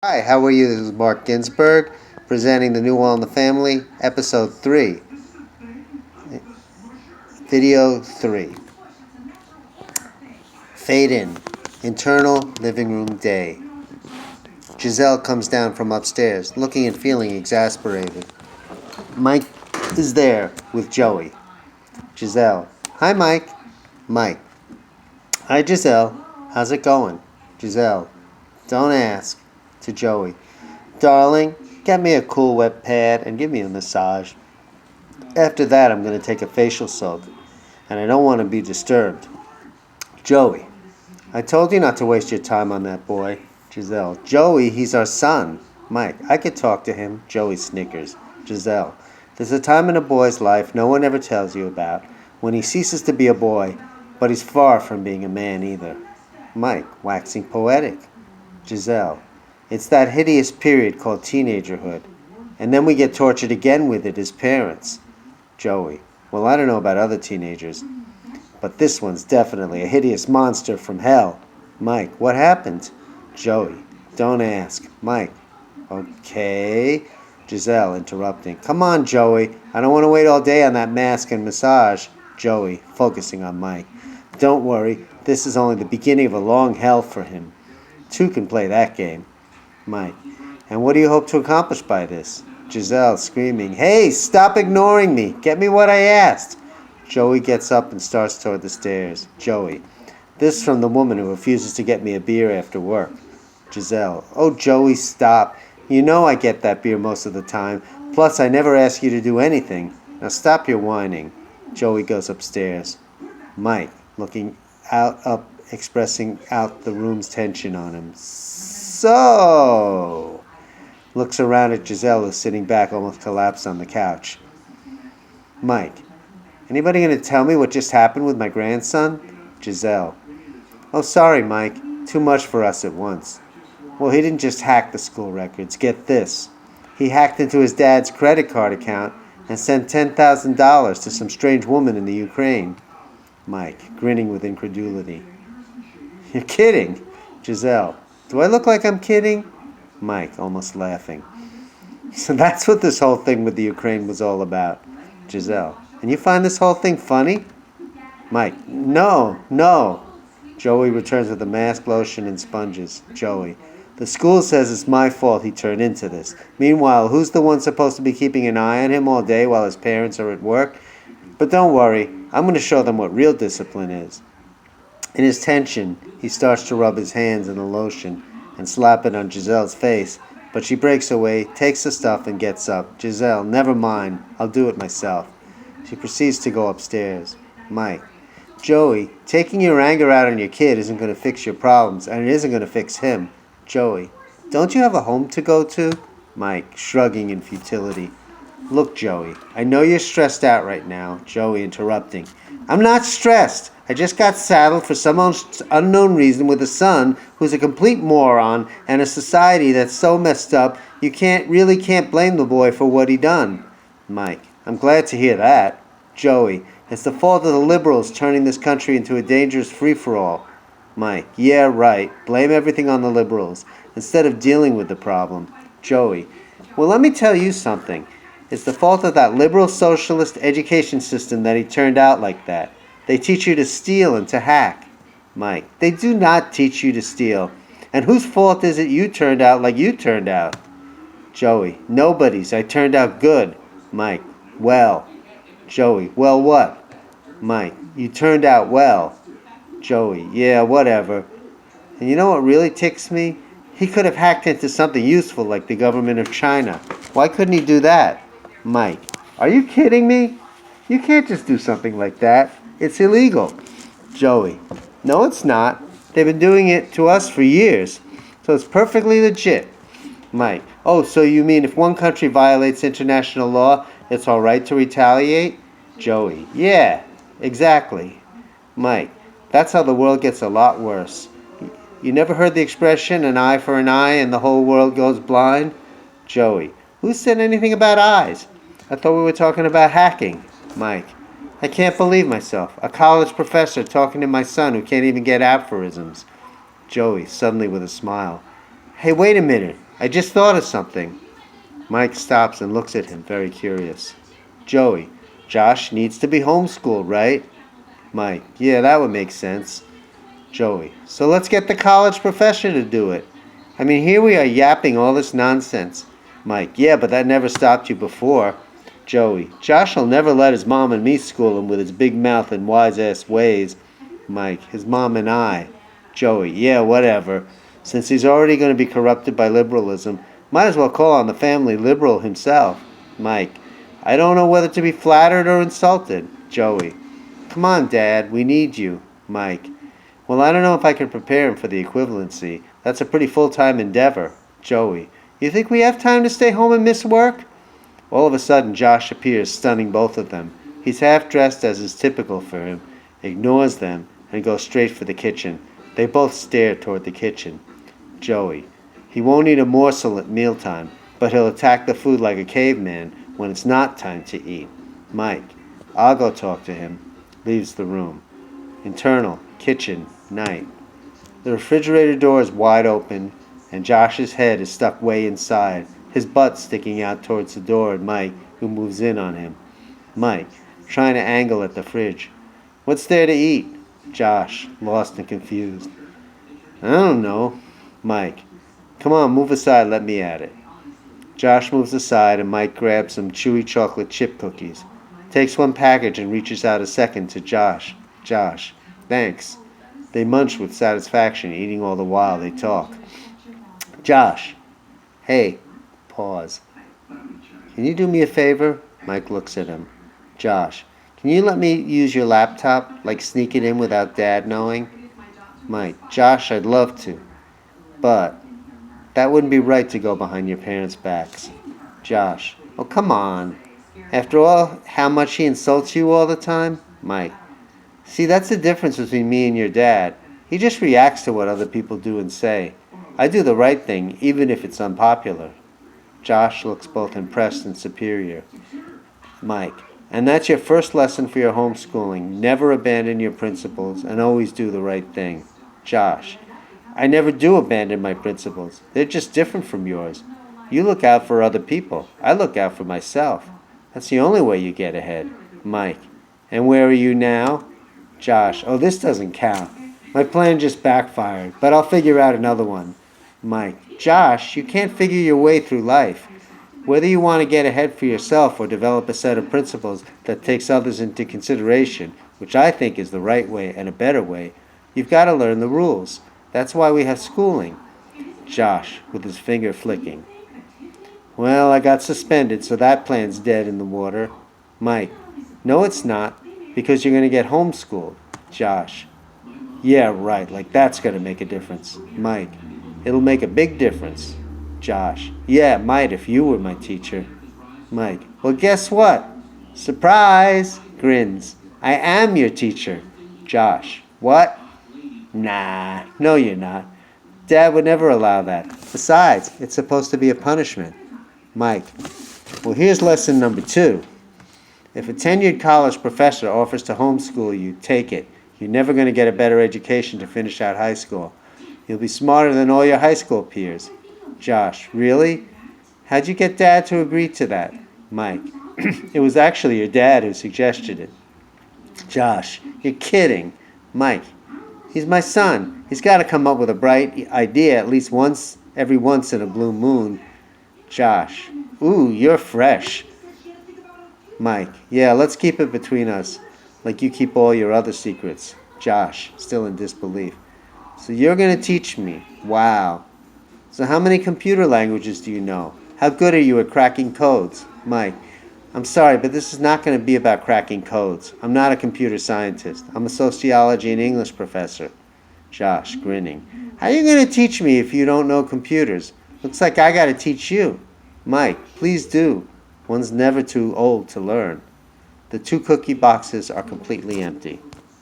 Hi, how are you? This is Mark Ginsburg presenting the New All in the Family, Episode 3, Video 3. Fade in. Internal living room day. Giselle comes down from upstairs, looking and feeling exasperated. Mike is there with Joey. Giselle. Hi, Mike. Mike. Hi, Giselle. How's it going? Giselle. Don't ask. To Joey. Darling, get me a cool wet pad and give me a massage. After that, I'm going to take a facial soak, and I don't want to be disturbed. Joey. I told you not to waste your time on that boy. Giselle. Joey, he's our son. Mike. I could talk to him. Joey snickers. Giselle. There's a time in a boy's life no one ever tells you about, when he ceases to be a boy, but he's far from being a man either. Mike. Waxing poetic. Giselle. It's that hideous period called teenagerhood, and then we get tortured again with it as parents. Joey. Well, I don't know about other teenagers, but this one's definitely a hideous monster from hell. Mike. What happened? Joey. Don't ask. Mike. Okay. Giselle interrupting. Come on, Joey. I don't want to wait all day on that mask and massage. Joey, focusing on Mike. Don't worry. This is only the beginning of a long hell for him. Two can play that game. Mike. And what do you hope to accomplish by this? Giselle screaming. Hey, stop ignoring me. Get me what I asked. Joey gets up and starts toward the stairs. Joey. This from the woman who refuses to get me a beer after work. Giselle. Oh, Joey, stop. You know I get that beer most of the time. Plus, I never ask you to do anything. Now stop your whining. Joey goes upstairs. Mike. Looking up, expressing out the room's tension on him. So, looks around at Giselle, who's sitting back almost collapsed on the couch. Mike. Anybody going to tell me what just happened with my grandson? Giselle. Oh, sorry, Mike. Too much for us at once. Well, he didn't just hack the school records. Get this. He hacked into his dad's credit card account and sent $10,000 to some strange woman in the Ukraine. Mike, grinning with incredulity. You're kidding? Giselle. Do I look like I'm kidding? Mike, almost laughing. So that's what this whole thing with the Ukraine was all about. Giselle. And you find this whole thing funny? Mike. No. Joey returns with a mask, lotion, and sponges. Joey. The school says it's my fault he turned into this. Meanwhile, who's the one supposed to be keeping an eye on him all day while his parents are at work? But don't worry, I'm going to show them what real discipline is. In his tension, he starts to rub his hands in the lotion and slap it on Giselle's face, but she breaks away, takes the stuff, and gets up. Giselle, never mind, I'll do it myself. She proceeds to go upstairs. Mike. Joey, taking your anger out on your kid isn't going to fix your problems, and it isn't going to fix him. Joey. Don't you have a home to go to? Mike, shrugging in futility. Look, Joey, I know you're stressed out right now. Joey interrupting. I'm not stressed. I just got saddled for some unknown reason with a son who's a complete moron and a society that's so messed up you can't blame the boy for what he done. Mike. I'm glad to hear that. Joey. It's the fault of the liberals turning this country into a dangerous free-for-all. Mike. Yeah, right. Blame everything on the liberals instead of dealing with the problem. Joey. Well, let me tell you something. It's the fault of that liberal socialist education system that he turned out like that. They teach you to steal and to hack. Mike. They do not teach you to steal. And whose fault is it you turned out like you turned out? Joey. Nobody's. I turned out good. Mike. Well. Joey. Well what? Mike. You turned out well. Joey. Yeah, whatever. And you know what really ticks me? He could have hacked into something useful like the government of China. Why couldn't he do that? Mike. Are you kidding me? You can't just do something like that. It's illegal. Joey. No, it's not. They've been doing it to us for years. So it's perfectly legit. Mike. Oh, so you mean if one country violates international law, it's all right to retaliate? Joey. Yeah, exactly. Mike. That's how the world gets a lot worse. You never heard the expression, an eye for an eye and the whole world goes blind? Joey. Who said anything about eyes? I thought we were talking about hacking. Mike. I can't believe myself. A college professor talking to my son who can't even get aphorisms. Joey, suddenly with a smile. Hey, wait a minute. I just thought of something. Mike stops and looks at him, very curious. Joey, Josh needs to be homeschooled, right? Mike, yeah, that would make sense. Joey, so let's get the college professor to do it. I mean, here we are yapping all this nonsense. Mike, yeah, but that never stopped you before. Joey, Josh'll never let his mom and me school him with his big mouth and wise-ass ways. Mike, his mom and I. Joey, yeah, whatever. Since he's already going to be corrupted by liberalism, might as well call on the family liberal himself. Mike, I don't know whether to be flattered or insulted. Joey, come on, Dad, we need you. Mike, well, I don't know if I can prepare him for the equivalency. That's a pretty full-time endeavor. Joey, you think we have time to stay home and miss work? All of a sudden, Josh appears, stunning both of them. He's half-dressed as is typical for him, ignores them, and goes straight for the kitchen. They both stare toward the kitchen. Joey, he won't eat a morsel at mealtime, but he'll attack the food like a caveman when it's not time to eat. Mike, I'll go talk to him. Leaves the room. Internal, kitchen, night. The refrigerator door is wide open, and Josh's head is stuck way inside, his butt sticking out towards the door at Mike, who moves in on him. Mike, trying to angle at the fridge. What's there to eat? Josh, lost and confused. I don't know. Mike, come on, move aside, let me at it. Josh moves aside and Mike grabs some chewy chocolate chip cookies. Takes one package and reaches out a second to Josh. Josh, thanks. They munch with satisfaction, eating all the while they talk. Josh, hey, pause. Can you do me a favor? Mike looks at him. Josh, can you let me use your laptop, like sneak it in without Dad knowing? Mike, Josh, I'd love to, but that wouldn't be right to go behind your parents' backs. Josh, oh come on. After all, how much he insults you all the time? Mike, see, that's the difference between me and your dad. He just reacts to what other people do and say. I do the right thing, even if it's unpopular. Josh looks both impressed and superior. Mike, and that's your first lesson for your homeschooling. Never abandon your principles and always do the right thing. Josh, I never do abandon my principles. They're just different from yours. You look out for other people. I look out for myself. That's the only way you get ahead. Mike, and where are you now? Josh, oh, this doesn't count. My plan just backfired, but I'll figure out another one. Mike, Josh, you can't figure your way through life. Whether you want to get ahead for yourself or develop a set of principles that takes others into consideration, which I think is the right way and a better way, you've got to learn the rules. That's why we have schooling. Josh, with his finger flicking. Well, I got suspended, so that plan's dead in the water. Mike, no it's not, because you're going to get homeschooled. Josh, yeah, right, like that's going to make a difference. Mike, it'll make a big difference. Josh, yeah, it might if you were my teacher. Mike, well, guess what? Surprise! Grins. I am your teacher. Josh, what? Nah, no you're not. Dad would never allow that. Besides, it's supposed to be a punishment. Mike, well, here's lesson number 2. If a tenured college professor offers to homeschool you, take it. You're never going to get a better education to finish out high school. You'll be smarter than all your high school peers. Josh, really? How'd you get Dad to agree to that? Mike, it was actually your dad who suggested it. Josh, you're kidding. Mike, he's my son. He's got to come up with a bright idea at least every once in a blue moon. Josh, ooh, you're fresh. Mike, yeah, let's keep it between us, like you keep all your other secrets. Josh, still in disbelief. So you're going to teach me? Wow. So how many computer languages do you know? How good are you at cracking codes? Mike, I'm sorry, but this is not going to be about cracking codes. I'm not a computer scientist. I'm a sociology and English professor. Josh, grinning. How are you going to teach me if you don't know computers? Looks like I got to teach you. Mike, please do. One's never too old to learn. The 2 cookie boxes are completely empty.